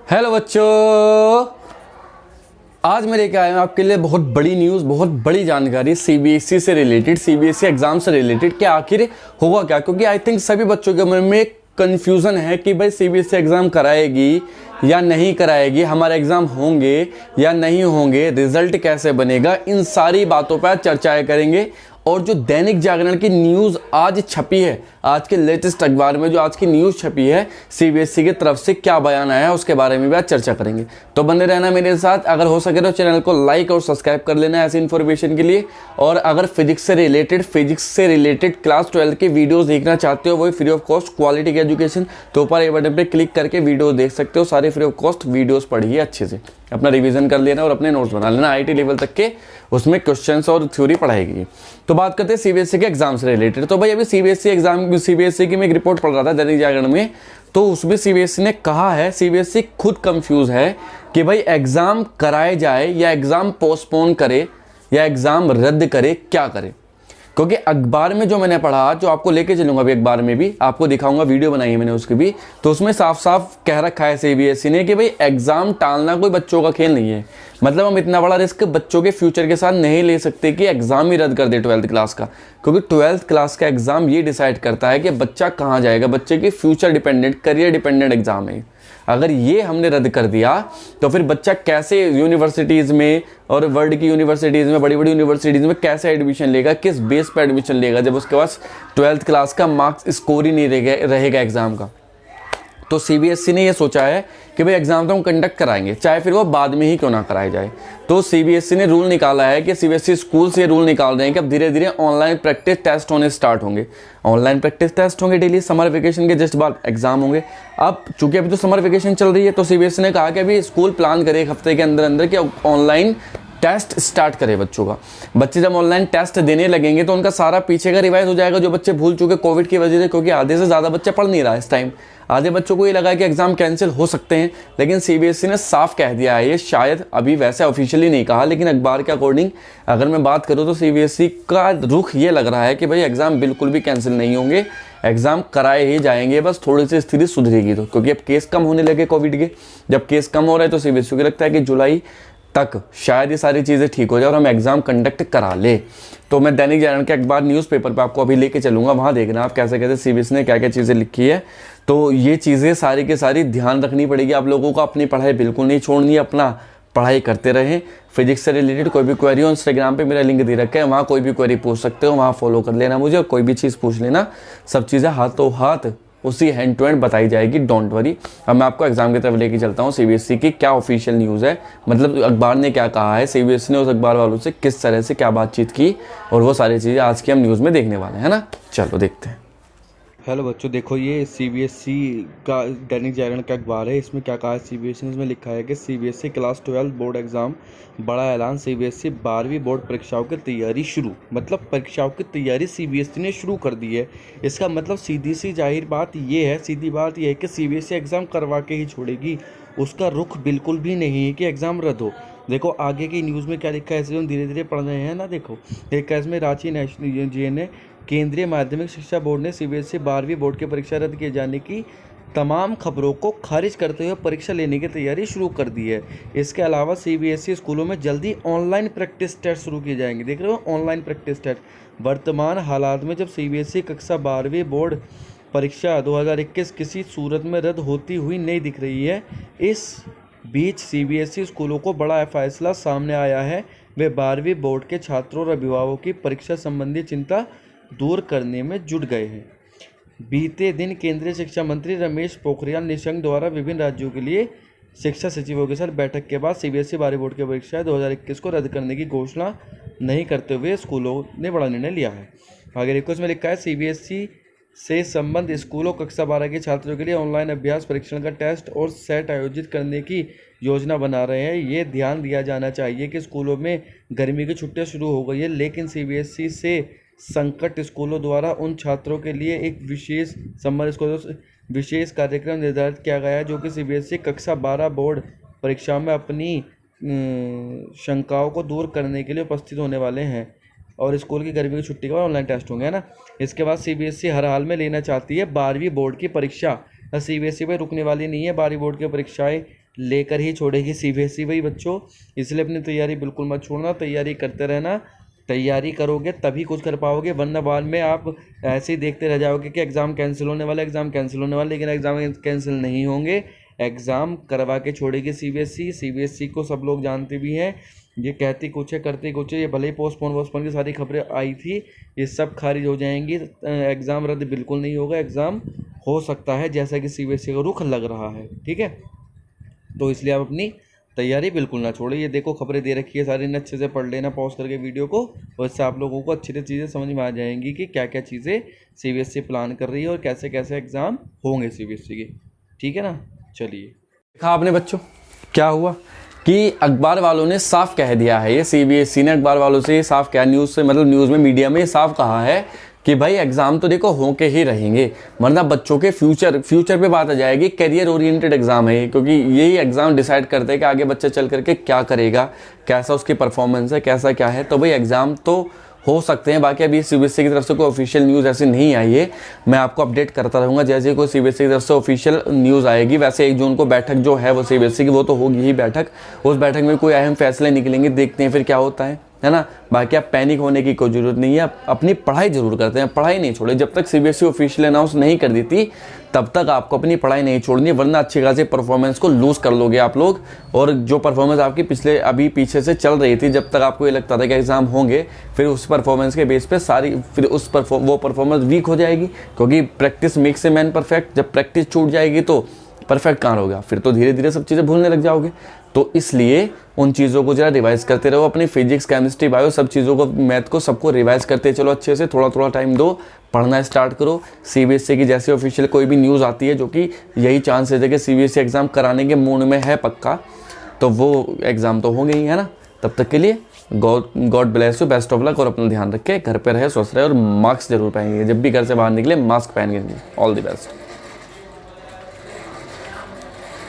Hello बच्चों, आज मैं लेके आया हूँ आपके लिए बहुत बड़ी न्यूज़, बहुत बड़ी जानकारी सीबीएसई से रिलेटेड, सीबीएसई एग्जाम से रिलेटेड कि आखिर होगा क्या। क्योंकि आई थिंक सभी बच्चों के मन में एक कन्फ्यूज़न है कि भाई सीबीएसई एग्ज़ाम कराएगी या नहीं कराएगी, हमारे एग्ज़ाम होंगे या नहीं होंगे, रिजल्ट कैसे बनेगा, इन सारी बातों पर चर्चाएं करेंगे। और जो दैनिक जागरण की न्यूज़ आज छपी है, आज के लेटेस्ट अखबार में जो आज की न्यूज़ छपी है सीबीएसई की तरफ से, क्या बयान आया है उसके बारे में भी आज चर्चा करेंगे। तो बने रहना मेरे साथ, अगर हो सके तो चैनल को लाइक और सब्सक्राइब कर लेना ऐसी इन्फॉर्मेशन के लिए। और अगर फिजिक्स से रिलेटेड क्लास 12 की वीडियोज़ देखना चाहते हो, वही फ्री ऑफ कॉस्ट क्वालिटी की एजुकेशन, तो ऊपर ये बटन पर क्लिक करके वीडियो देख सकते हो। सारे फ्री ऑफ कॉस्ट वीडियोज़ पढ़िए, अच्छे से अपना रिवीजन कर लेना और अपने नोट्स बना लेना। आईटी लेवल तक के उसमें क्वेश्चंस और थ्योरी पढ़ाएगी। तो बात करते हैं सीबीएसई के एग्जाम से रिलेटेड। तो भाई अभी सीबीएसई की मैं एक रिपोर्ट पढ़ रहा था दैनिक जागरण में, तो उसमें सीबीएसई ने कहा है, सीबीएसई खुद कंफ्यूज है कि भाई एग्जाम कराए जाए या एग्जाम पोस्टपोन करे या एग्जाम रद्द करे, क्या करे। क्योंकि अखबार में जो मैंने पढ़ा, जो आपको लेके चलूंगा अभी अखबार में भी आपको दिखाऊंगा, वीडियो बनाई है मैंने उसकी भी, तो उसमें साफ साफ कह रखा है सीबीएसई ने कि भाई एग्जाम टालना कोई बच्चों का खेल नहीं है। मतलब हम इतना बड़ा रिस्क बच्चों के फ्यूचर के साथ नहीं ले सकते कि एग्जाम ही रद्द कर दे 12th क्लास का। क्योंकि 12th क्लास का एग्जाम ये डिसाइड करता है कि बच्चा कहाँ जाएगा, बच्चे की future dependent, career dependent exam है। अगर ये हमने रद्द कर दिया तो फिर बच्चा कैसे यूनिवर्सिटीज़ में और वर्ल्ड की यूनिवर्सिटीज़ में, बड़ी बड़ी यूनिवर्सिटीज़ में कैसे एडमिशन लेगा, किस बेस पर एडमिशन लेगा, जब उसके पास 12th क्लास का मार्क्स स्कोर ही नहीं रहेगा एग्ज़ाम का। तो सीबीएसई ने ये सोचा है कि भाई एग्जाम तो हम कंडक्ट कराएंगे, चाहे फिर वो बाद में ही क्यों ना कराया जाए। तो सीबीएसई ने रूल निकाला है कि सीबीएसई स्कूल से रूल निकाल रहे हैं कि अब धीरे धीरे ऑनलाइन प्रैक्टिस टेस्ट होने स्टार्ट होंगे। ऑनलाइन प्रैक्टिस टेस्ट होंगे डेली, समर वेकेशन के जस्ट बाद एग्जाम होंगे। अब चूंकि अभी तो समर वेकेशन चल रही है, तो सीबीएसई ने कहा कि अभी स्कूल प्लान करे एक हफ्ते के अंदर अंदर कि ऑनलाइन टेस्ट स्टार्ट करे बच्चों का। बच्चे जब ऑनलाइन टेस्ट देने लगेंगे तो उनका सारा पीछे का रिवाइज हो जाएगा, जो बच्चे भूल चुके कोविड की वजह से। क्योंकि आधे से ज़्यादा बच्चे पढ़ नहीं रहा इस टाइम, आधे बच्चों को ये लगा कि एग्जाम कैंसिल हो सकते हैं, लेकिन सीबीएसई ने साफ कह दिया है, ये शायद अभी वैसे ऑफिशियली नहीं कहा, लेकिन अखबार के अकॉर्डिंग अगर मैं बात करूँ तो सीबीएसई का रुख ये लग रहा है कि भाई एग्जाम बिल्कुल भी कैंसिल नहीं होंगे, एग्जाम कराए ही जाएंगे, बस थोड़ी सी स्थिति सुधरेगी तो। क्योंकि अब केस कम होने लगे कोविड के, जब केस कम हो रहे हैं तो सीबीएसई को लगता है कि जुलाई तक शायद ये सारी चीज़ें ठीक हो जाए और हम एग्जाम कंडक्ट करा ले। तो मैं दैनिक जागरण के अखबार न्यूज़पेपर पे आपको अभी लेके चलूंगा, वहाँ देखना आप कैसे कैसे सीबीएसई ने क्या क्या चीज़ें लिखी है। तो ये चीज़ें सारी की सारी ध्यान रखनी पड़ेगी आप लोगों को। अपनी पढ़ाई बिल्कुल नहीं छोड़नी है, अपना पढ़ाई करते रहें। फिजिक्स से रिलेटेड कोई भी क्वेरी हो, इंस्टाग्राम पे मेरा लिंक दे रखा है, वहाँ कोई भी क्वेरी पूछ सकते हो, वहाँ फॉलो कर लेना मुझे, और कोई भी चीज़ पूछ लेना, सब चीज़ें हाथों हाथ उसी हैंड टू हैंड बताई जाएगी, डोंट वरी। अब मैं आपको एग्जाम की तरफ लेके चलता हूँ, सीबीएसई की क्या ऑफिशियल न्यूज़ है, मतलब अखबार ने क्या कहा है, सीबीएसई ने उस अखबार वालों से किस तरह से क्या बातचीत की, और वो सारी चीज़ें आज की हम न्यूज़ में देखने वाले हैं ना। चलो देखते हैं। हेलो बच्चों, देखो ये सीबीएसई का दैनिक जागरण का अखबार है। इसमें क्या कहा है सीबीएसई ने, इसमें लिखा है कि सीबीएसई क्लास 12 बोर्ड एग्जाम, बड़ा ऐलान, सीबीएसई 12वीं बोर्ड परीक्षाओं की तैयारी शुरू। मतलब परीक्षाओं की तैयारी सीबीएसई ने शुरू कर दी है। इसका मतलब सीधी सी जाहिर बात ये है, सीधी बात यह है कि सीबीएसई एग्ज़ाम करवा के ही छोड़ेगी। उसका रुख बिल्कुल भी नहीं है कि एग्ज़ाम रद्द हो। देखो आगे की न्यूज़ में क्या लिखा है, इसे हम धीरे धीरे पढ़ रहे हैं ना। देखो एक इसमें रांची नेशनल जीएनए केंद्रीय माध्यमिक शिक्षा बोर्ड ने सीबीएसई 12वीं बोर्ड की परीक्षा रद्द किए जाने की तमाम खबरों को खारिज करते हुए परीक्षा लेने की तैयारी शुरू कर दी है। इसके अलावा सीबीएसई स्कूलों में जल्दी ऑनलाइन प्रैक्टिस टेस्ट शुरू किए जाएंगे। देख रहे हो, ऑनलाइन प्रैक्टिस टेस्ट। वर्तमान हालात में जब सीबीएसई कक्षा 12वीं बोर्ड परीक्षा 2021 किसी सूरत में रद्द होती हुई नहीं दिख रही है, इस बीच सीबीएसई स्कूलों को बड़ा फैसला सामने आया है। वे 12वीं बोर्ड के छात्रों और अभिभावकों की परीक्षा संबंधी चिंता दूर करने में जुट गए हैं। बीते दिन केंद्रीय शिक्षा मंत्री रमेश पोखरियाल निशंक द्वारा विभिन्न राज्यों के लिए शिक्षा सचिवों के साथ बैठक के बाद सीबीएसई 12वीं बोर्ड की परीक्षाएं 2021 को रद्द करने की घोषणा नहीं करते हुए स्कूलों ने बड़ा निर्णय लिया है। आगे देखो, इसमें लिखा है सीबीएसई से संबंध स्कूलों कक्षा 12 के छात्रों के लिए ऑनलाइन अभ्यास परीक्षण का टेस्ट और सेट आयोजित करने की योजना बना रहे हैं। ये ध्यान दिया जाना चाहिए कि स्कूलों में गर्मी की छुट्टियां शुरू हो गई है, लेकिन सीबीएसई से संकट स्कूलों द्वारा उन छात्रों के लिए एक विशेष समर स्कूलों से विशेष कार्यक्रम निर्धारित किया गया है जो कि सीबीएसई कक्षा 12 बोर्ड परीक्षा में अपनी शंकाओं को दूर करने के लिए उपस्थित होने वाले हैं। और स्कूल की गर्मी की छुट्टी के बाद ऑनलाइन टेस्ट होंगे, है ना। इसके बाद सीबीएसई हर हाल में लेना चाहती है 12वीं बोर्ड की परीक्षा। सीबीएसई पे रुकने वाली नहीं है 12वीं बोर्ड की परीक्षाएं। लेकर ही छोड़ेगी सीबीएसई भाई बच्चों, इसलिए अपनी तैयारी बिल्कुल मत छोड़ना, तैयारी करते रहना। तैयारी करोगे तभी कुछ कर पाओगे, वरना बाद में आप ऐसे ही देखते रह जाओगे कि एग्ज़ाम कैंसिल होने वाला, एग्ज़ाम कैंसिल होने वाला, लेकिन एग्ज़ाम कैंसिल नहीं होंगे। एग्ज़ाम करवा के छोड़ेगी सीबीएसई को सब लोग जानते भी हैं, ये कहती कुछ है करती कुछ है। ये भले ही पोस्टपोन की सारी खबरें आई थी, ये सब खारिज हो जाएंगी। एग्ज़ाम रद्द बिल्कुल नहीं होगा, एग्ज़ाम हो सकता है जैसा कि सीबीएसई का रुख लग रहा है, ठीक है। तो इसलिए आप अपनी तैयारी बिल्कुल ना छोड़े। ये देखो खबरें दे रखी है सारी, अच्छे से पढ़ लेना पॉज करके वीडियो को, और इससे आप लोगों को अच्छी अच्छी चीज़ें समझ में आ जाएंगी कि क्या क्या चीज़ें सीबीएसई प्लान कर रही है और कैसे कैसे एग्ज़ाम होंगे सीबीएसई के, ठीक है ना। चलिए, देखा आपने बच्चों क्या हुआ कि अखबार वालों ने साफ कह दिया है, ये सीबीएसई ने अखबार वालों से साफ कहा, न्यूज़ से मतलब न्यूज़ में मीडिया में साफ कहा है कि भाई एग्ज़ाम तो देखो होके ही रहेंगे, वरना बच्चों के फ्यूचर पे बात आ जाएगी। करियर ओरिएंटेड एग्ज़ाम है ये, क्योंकि यही एग्ज़ाम डिसाइड करते हैं कि आगे बच्चा चल करके क्या करेगा, कैसा उसकी परफॉर्मेंस है, कैसा क्या है। तो भाई एग्ज़ाम तो हो सकते हैं, बाकी अभी सीबीएसई की तरफ से कोई ऑफिशियल न्यूज़ ऐसी नहीं आई है। मैं आपको अपडेट करता रहूँगा जैसे ही कोई सीबीएसई की तरफ से ऑफिशियल न्यूज़ आएगी। वैसे 1 जून को बैठक जो है वो सीबीएसई की वो तो होगी ही बैठक, उस बैठक में कोई अहम फैसले निकलेंगे, देखते हैं फिर क्या होता है ना। बाकी आप पैनिक होने की कोई ज़रूरत नहीं है, आप अपनी पढ़ाई जरूर करते हैं, पढ़ाई नहीं छोड़े। जब तक सीबीएसई ऑफिशियल अनाउंस नहीं कर देती तब तक आपको अपनी पढ़ाई नहीं छोड़नी है, वरना अच्छी खासी परफॉर्मेंस को लूज़ कर लोगे आप लोग। और जो परफॉर्मेंस आपकी अभी पीछे से चल रही थी, जब तक आपको ये लगता था कि एग्ज़ाम होंगे, फिर उस परफॉर्मेंस के बेस पे फिर वो परफॉर्मेंस वीक हो जाएगी, क्योंकि practice makes a man perfect. जब प्रैक्टिस छूट जाएगी तो परफेक्ट कहाँ होगा, फिर तो धीरे धीरे सब चीज़ें भूलने लग जाओगे। तो इसलिए उन चीज़ों को जरा रिवाइज करते रहो, अपनी फिजिक्स केमिस्ट्री बायो सब चीज़ों को, मैथ को, सबको रिवाइज करते चलो अच्छे से। थोड़ा थोड़ा टाइम दो, पढ़ना स्टार्ट करो। सीबीएसई की जैसे ऑफिशियल कोई भी न्यूज़ आती है जो कि यही चांसेस है कि सीबीएसई एग्ज़ाम कराने के मूड में है पक्का, तो वो एग्ज़ाम तो हो गई है ना। तब तक के लिए God bless you, best of luck, और अपना ध्यान रखें, घर पे रहे, स्वस्थ रहे, और मास्क जरूर पहनेंगे, जब भी घर से बाहर निकले मास्क पहन के, ऑल द बेस्ट।